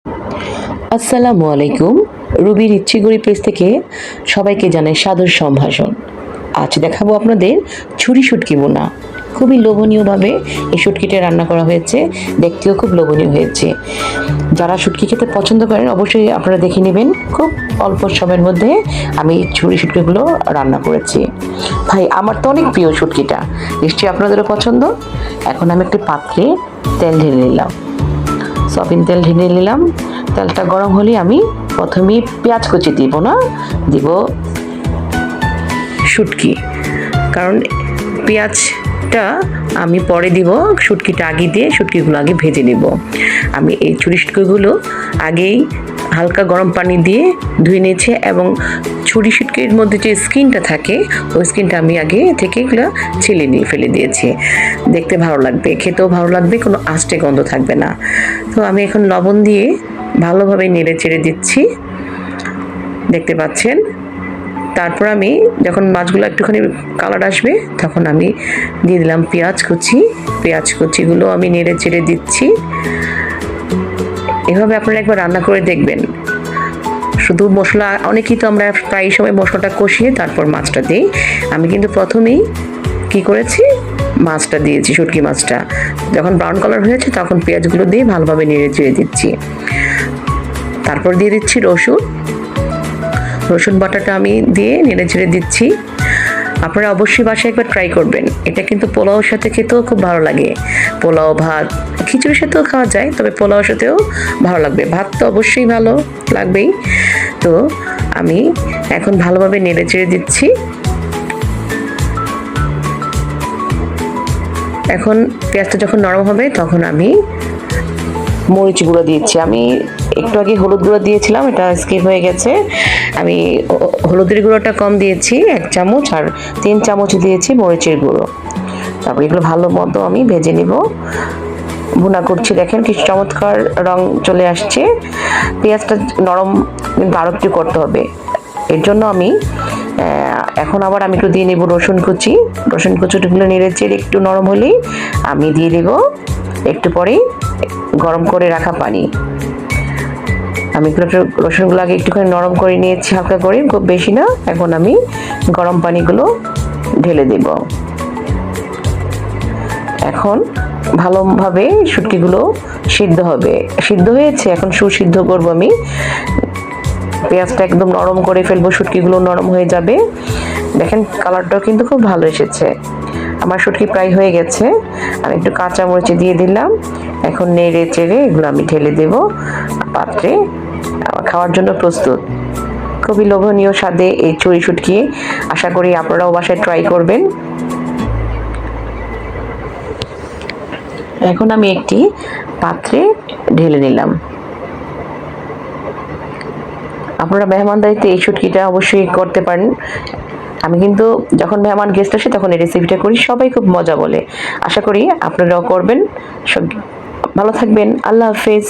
আসসালামু আলাইকুম। রুবির ইচ্ছিগুড়ি পেজ থেকে সবাইকে জানাই সাদর সম্ভাষণ। আজ দেখাবো আপনাদের ছুরি শুটকি বোনা। খুবই লোভনীয়ভাবে এই শুটকিটা রান্না করা হয়েছে, দেখতেও খুব লোভনীয় হয়েছে। যারা শুটকি খেতে পছন্দ করেন অবশ্যই আপনারা দেখে নেবেন। খুব অল্প সময়ের মধ্যে আমি ছুরি শুটকিগুলো রান্না করেছি। ভাই আমার তো অনেক প্রিয় শুটকিটা, নিশ্চয়ই আপনাদেরও পছন্দ। এখন আমি একটি পাত্রে তেল ঢেলে নিলাম, সয়াবিন তেল ঢেলে নিলাম। তেলটা গরম হলে আমি প্রথমেই পেঁয়াজ কুচি দিব না, দিব শুটকি, কারণ পেঁয়াজটা আমি পরে দিব, শুটকিটা আগে দিয়ে শুটকিগুলো আগে ভেজে নেব। আমি এই ছুরি শুটকিগুলো আগেই হালকা গরম পানি দিয়ে ধুয়ে নিয়েছি এবং ছুরি শুটকির মধ্যে যে স্কিনটা থাকে ওই স্কিনটা আমি আগে থেকে এগুলো ছিলে নিয়ে ফেলে দিয়েছি। দেখতে ভালো লাগবে, খেতেও ভালো লাগবে, কোনো আষ্টে গন্ধ থাকবে না। তো আমি এখন লবণ দিয়ে ভালোভাবে নেড়ে চেড়ে দিচ্ছি, দেখতে পাচ্ছেন। তারপর আমি যখন মাছগুলো একটুখানি কালার আসবে তখন আমি দিয়ে দিলাম পেঁয়াজ কুচি। পেঁয়াজ কুচিগুলো আমি নেড়ে চেড়ে দিচ্ছি। এভাবে আপনারা একবার রান্না করে দেখবেন। শুধু মশলা, অনেকেই তো আমরা প্রায় সময় মশলাটা কষিয়ে তারপর মাছটা দিই। আমি কিন্তু প্রথমেই কি করেছি, মাছটা দিয়েছি, শুটকি মাছটা যখন ব্রাউন কালার হয়েছে তখন পেঁয়াজগুলো দিয়ে ভালোভাবে নেড়ে চেড়ে দিচ্ছি। তারপর দিয়ে দিচ্ছি রসুন বাটাটা আমি দিয়ে নেড়ে চেড়ে দিচ্ছি। আপনারা অবশ্যই বাসায় একবার ট্রাই করবেন, এটা কিন্তু পোলাওর সাথে খেতেও খুব ভালো লাগে। পোলাও, ভাত, খিচুড়ির সাথেও খাওয়া যায়, তবে পোলাওর সাথেও ভালো লাগবে। ভাত তো অবশ্যই ভালো লাগবেই। তো আমি এখন ভালোভাবে নেড়ে চেড়ে দিচ্ছি। এখন পেঁয়াজটা যখন নরম হবে তখন আমি মরিচ গুঁড়ো দিয়েছি। আমি একটু আগে হলুদ গুঁড়ো দিয়েছিলাম, এটা স্কিপ হয়ে গেছে। আমি হলুদের গুঁড়োটা কম দিয়েছি 1 চামচ, আর 3 চামচ দিয়েছি মরিচের গুঁড়ো। তারপর এগুলো ভালো মতো আমি ভেজে নিব। ভুনা করছি, দেখেন কি চমৎকার রং চলে আসছে। পেঁয়াজটা নরম কিন্তু আরো একটু করতে হবে, এর জন্য আমি এখন আবার আমি একটু দিয়ে নেব রসুন কুচিগুলো নেড়ে চেড়ে একটু নরম হলেই আমি দিয়ে দেব একটু পরেই গরম করে রাখা পানি। আমি রসুনগুলো আগে একটুখানি নরম করে নিয়েছি, হালকা করে, খুব বেশি না। এখন আমি গরম পানিগুলো ঢেলে দেব। এখন ভালোভাবে শুটকিগুলো সিদ্ধ হবে, সিদ্ধ হয়েছে, এখন সুসিদ্ধ করব আমি। পেঁয়াজটা একদম নরম করে ফেলবো, শুটকিগুলো নরম হয়ে যাবে। দেখেন কালারটাও কিন্তু খুব ভালো এসেছে। আমার শুটকি প্রায় হয়ে গেছে। আমি একটু কাঁচা মরিচ দিয়ে দিলাম। এখন নেড়ে চেড়ে এগুলো আমি ঢেলে দেব পাত্রে। খাওয়ার জন্য প্রস্তুত। খুবই লোভনীয় স্বাদে এই ছুরি শুটকি, আশা করি আপনারাও বাসায় ট্রাই করবেন। এখন আমি একটি পাত্রে ঢেলে নিলাম। আপনারা মেহমানদারিতে এই শুটকিটা অবশ্যই করতে পারেন। আমি কিন্তু যখন মেহমান গেস্ট আসে তখন এই রেসিপিটা করি, সবাই খুব মজা বলে। আশা করি আপনারাও করবেন। ভালো থাকবেন, আল্লাহ হাফেজ।